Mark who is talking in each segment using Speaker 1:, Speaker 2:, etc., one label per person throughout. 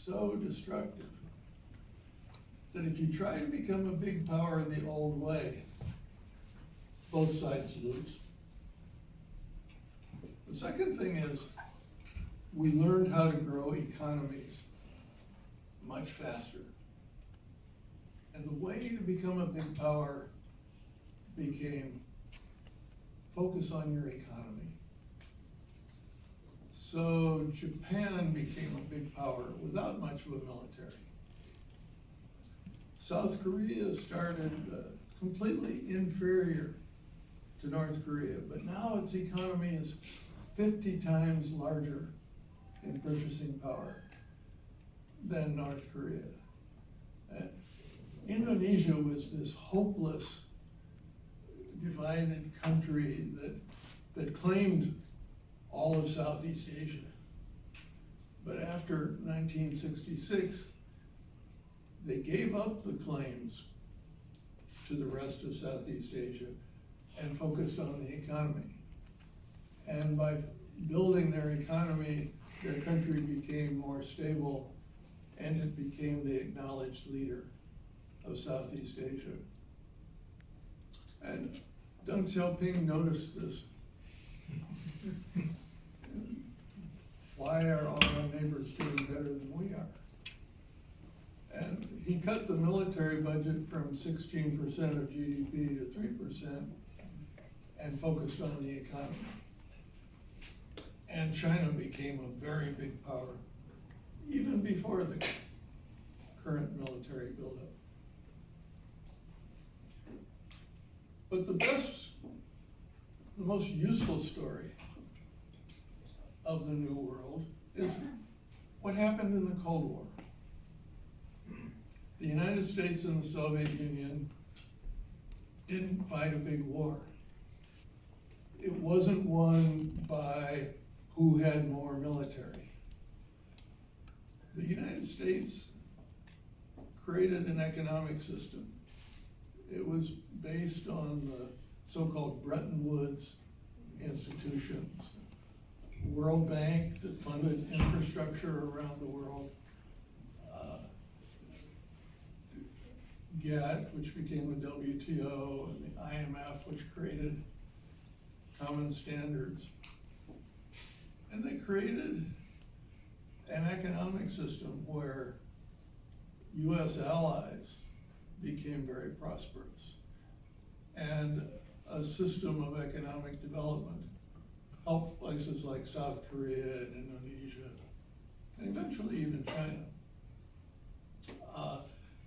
Speaker 1: so destructive that if you try to become a big power the old way, both sides lose. The second thing is we learned how to grow economies much faster. And the way to become a big power became focus on your economy. So Japan became a big power without much of a military. South Korea started completely inferior to North Korea, but now its economy is 50 times larger in purchasing power than North Korea. Indonesia was this hopeless, divided country that claimed all of Southeast Asia. But after 1966, they gave up the claims to the rest of Southeast Asia and focused on the economy. And by building their economy, their country became more stable and it became the acknowledged leader of Southeast Asia. And Deng Xiaoping noticed this. Why are all our neighbors doing better than we are? And he cut the military budget from 16% of GDP to 3% and focused on the economy. And China became a very big power, even before the current military buildup. But the most useful story of the New World is what happened in the Cold War. The United States and the Soviet Union didn't fight a big war. It wasn't won by who had more military. The United States created an economic system. It was based on the so-called Bretton Woods institutions. World Bank that funded infrastructure around the world. GATT, which became the WTO, and the IMF, which created common standards. And they created an economic system where US allies became very prosperous. And a system of economic development helped places like South Korea and Indonesia, and eventually even China.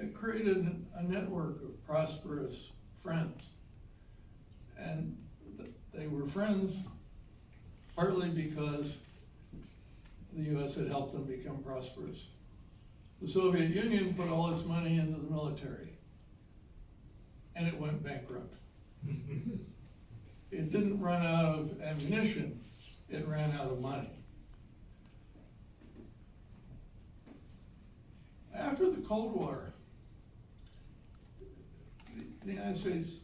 Speaker 1: It created a network of prosperous friends. And they were friends partly because the US had helped them become prosperous. The Soviet Union put all its money into the military, and it went bankrupt. It didn't run out of ammunition, it ran out of money. After the Cold War, the United States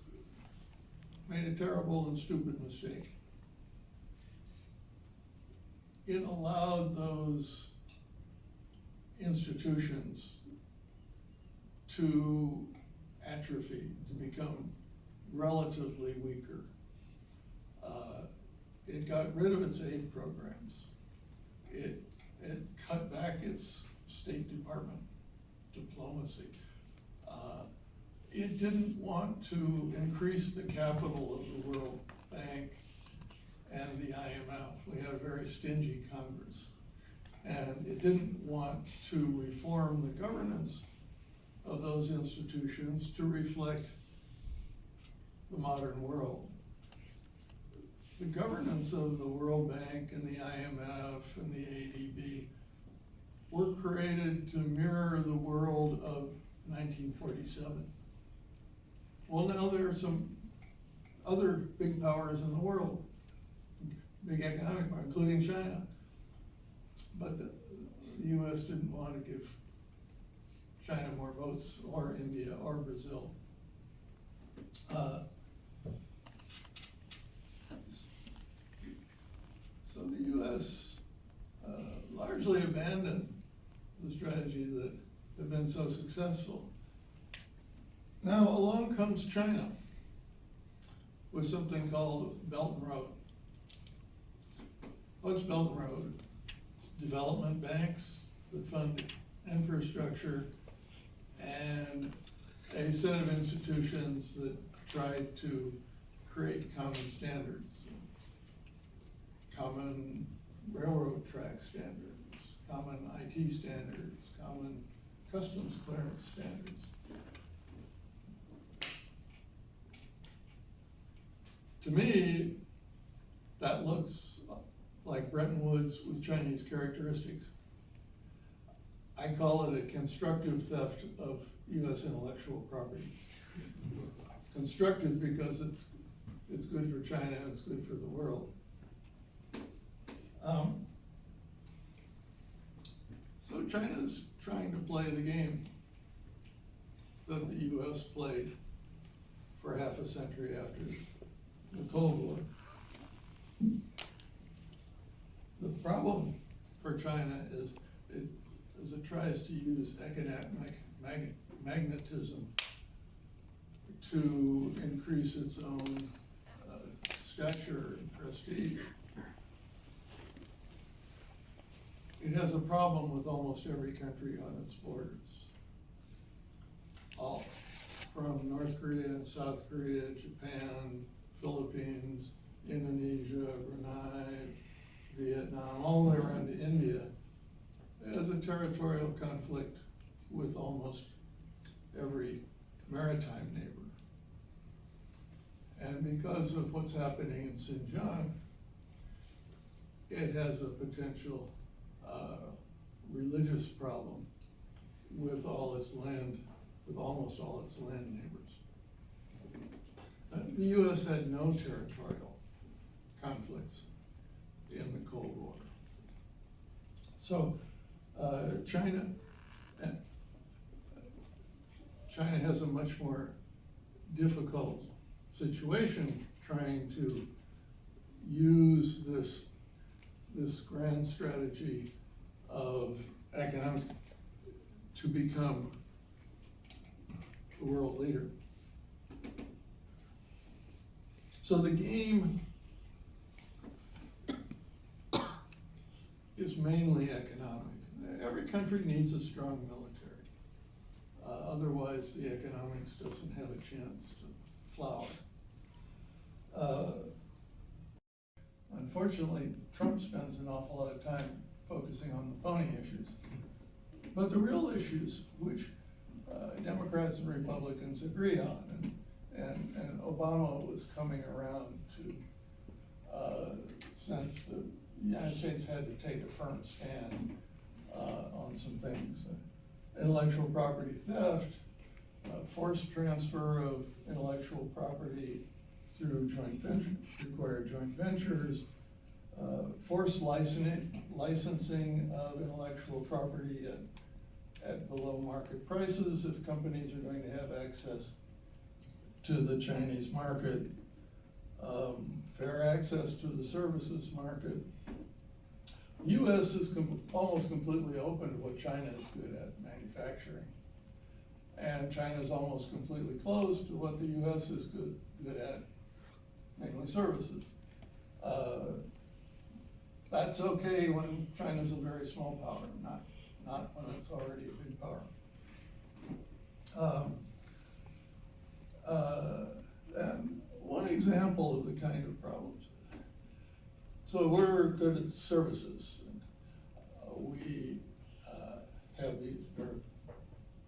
Speaker 1: made a terrible and stupid mistake. It allowed those institutions to atrophy, to become relatively weaker. It got rid of its aid programs. It cut back its State Department diplomacy. It didn't want to increase the capital of the World Bank and the IMF. We had a very stingy Congress. And it didn't want to reform the governance of those institutions to reflect the modern world. The governance of the World Bank and the IMF and the ADB were created to mirror the world of 1947. Well, now there are some other big powers in the world, big economic power, including China. But the US didn't want to give China more votes, or India, or Brazil. So the US largely abandoned the strategy have been so successful. Now along comes China with something called Belt and Road. What's Belt and Road? Development banks that fund infrastructure and a set of institutions that try to create common standards, common railroad track standards, common IT standards, common customs clearance standards. To me, that looks like Bretton Woods with Chinese characteristics. I call it a constructive theft of US intellectual property. Constructive because it's good for China and it's good for the world. So China's trying to play the game that the US played for half a century after the Cold War. The problem for China is it tries to use economic magnetism to increase its own stature and prestige. It has a problem with almost every country on its borders. All from North Korea, South Korea, Japan, Philippines, Indonesia, Brunei, Vietnam, all the way around to India. It has a territorial conflict with almost every maritime neighbor. And because of what's happening in Xinjiang, it has a potential religious problem with all its land, with almost all its land neighbors. The US had no territorial conflicts in the Cold War. So China has a much more difficult situation trying to use this grand strategy of economics to become the world leader. So the game is mainly economic. Every country needs a strong military. Otherwise, the economics doesn't have a chance to flower. Unfortunately, Trump spends an awful lot of time focusing on the phony issues. But the real issues, which Democrats and Republicans agree on, and Obama was coming around to, since the United States had to take a firm stand on some things. Intellectual property theft, forced transfer of intellectual property through required joint ventures, forced licensing of intellectual property at below market prices if companies are going to have access to the Chinese market, fair access to the services market. The US is almost completely open to what China is good at, manufacturing. And China is almost completely closed to what the US is good at, mainly services. That's okay when China's a very small power, not when it's already a big power. And one example of the kind of problems. So we're good at services. We have these very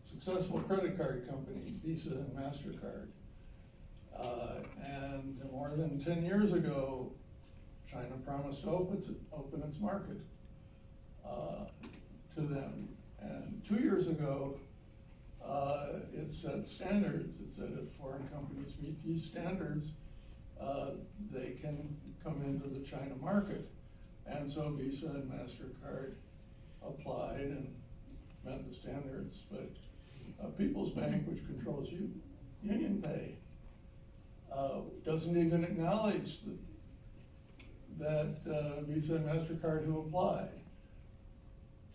Speaker 1: successful credit card companies, Visa and MasterCard. And more than 10 years ago, China promised to open its market to them. And 2 years ago, it set standards. It said if foreign companies meet these standards, they can come into the China market. And so Visa and MasterCard applied and met the standards, but People's Bank, which controls UnionPay, doesn't even acknowledge that Visa and MasterCard who applied.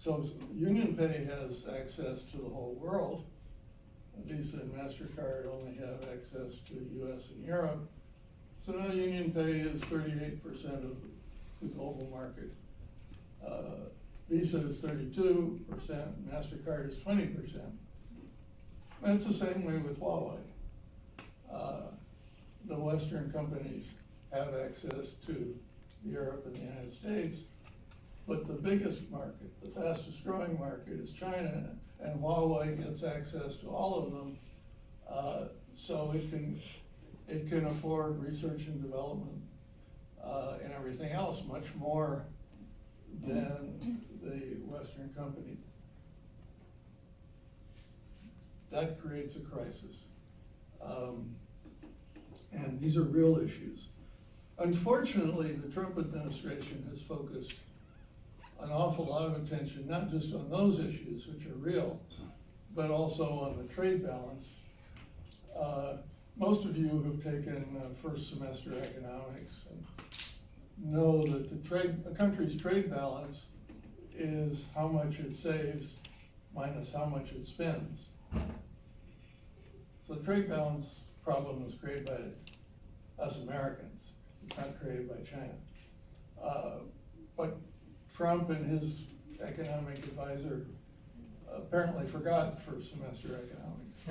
Speaker 1: So UnionPay has access to the whole world. Visa and MasterCard only have access to US and Europe. So now UnionPay is 38% of the global market. Visa is 32%, MasterCard is 20%. And it's the same way with Huawei. The Western companies have access to Europe and the United States, but the biggest market, the fastest growing market is China, and Huawei gets access to all of them, so it can afford research and development and everything else much more than the Western company. That creates a crisis. And these are real issues. Unfortunately, the Trump administration has focused an awful lot of attention, not just on those issues, which are real, but also on the trade balance. Most of you have taken first semester economics and know that a country's trade balance is how much it saves minus how much it spends. So the trade balance problem was created by us Americans. It's not created by China. But Trump and his economic advisor apparently forgot first semester economics.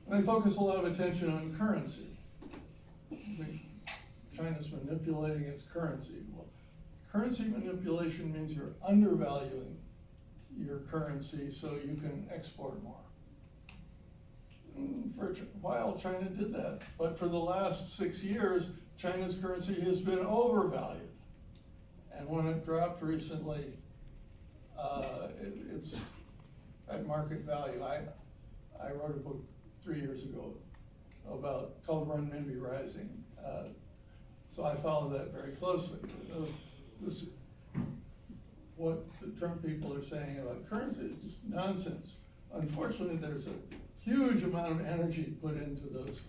Speaker 1: They focus a lot of attention on currency. China's manipulating its currency. Well, currency manipulation means you're undervaluing your currency so you can export more. For a while, China did that, but for the last 6 years, China's currency has been overvalued. And when it dropped recently, it's at market value. I wrote a book 3 years ago called Renminbi Rising. So I follow that very closely. What the Trump people are saying about currency is just nonsense. Unfortunately, there's a huge amount of energy put into those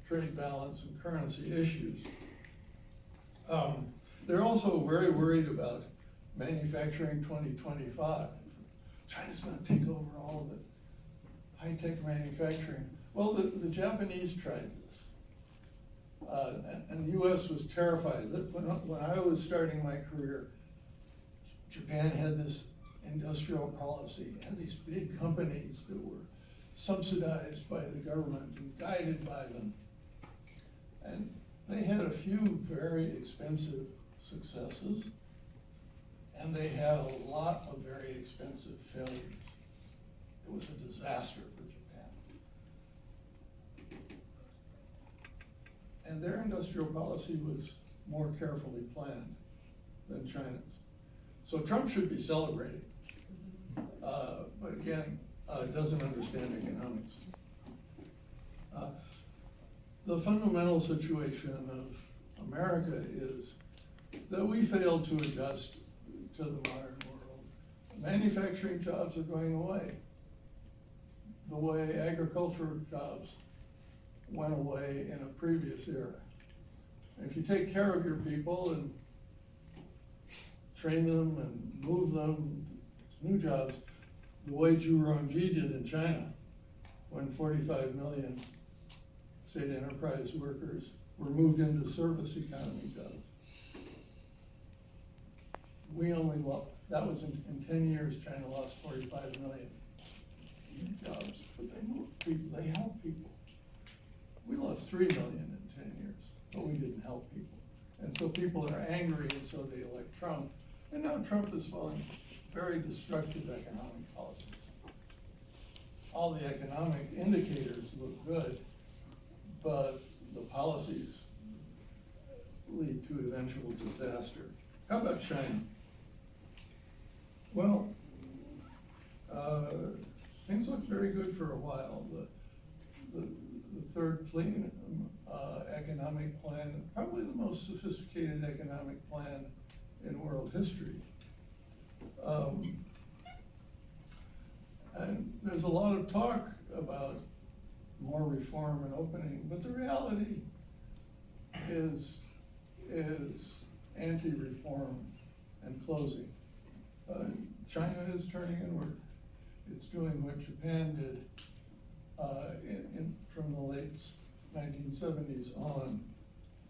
Speaker 1: trade balance and currency issues. They're also very worried about manufacturing 2025. China's going to take over all of the high-tech manufacturing. Well, the Japanese tried this. And the US was terrified. When I was starting my career, Japan had this industrial policy, and these big companies that were subsidized by the government and guided by them. And they had a few very expensive successes, and they had a lot of very expensive failures. It was a disaster for Japan. And their industrial policy was more carefully planned than China's. So Trump should be celebrated, but again, doesn't understand economics. The fundamental situation of America is that we failed to adjust to the modern world. Manufacturing jobs are going away, the way agricultural jobs went away in a previous era. If you take care of your people and train them and move them to new jobs, the way Zhu Rongji did in China, when 45 million state enterprise workers were moved into service economy jobs. We only lost, that was in 10 years, China lost 45 million jobs, but they moved people, they helped people. We lost 3 million in 10 years, but we didn't help people. And so people are angry, and so they elect Trump. And now Trump is following very destructive economic policies. All the economic indicators look good, but the policies lead to eventual disaster. How about China? Well, things looked very good for a while. The third clean economic plan, probably the most sophisticated economic plan in world history. And there's a lot of talk about more reform and opening, but the reality is anti-reform and closing. China is turning inward. It's doing what Japan did from the late 1970s on.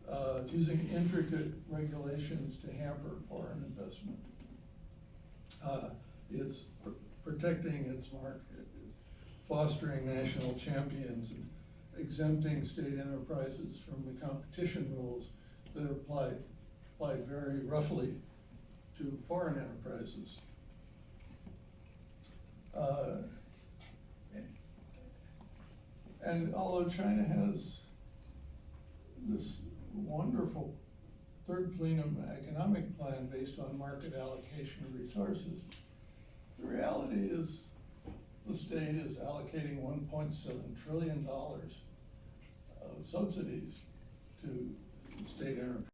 Speaker 1: It's using intricate regulations to hamper foreign investment. It's protecting its market, it's fostering national champions, and exempting state enterprises from the competition rules that apply very roughly to foreign enterprises. And although China has this wonderful third plenum economic plan based on market allocation of resources, the reality is the state is allocating $1.7 trillion of subsidies to state enterprises.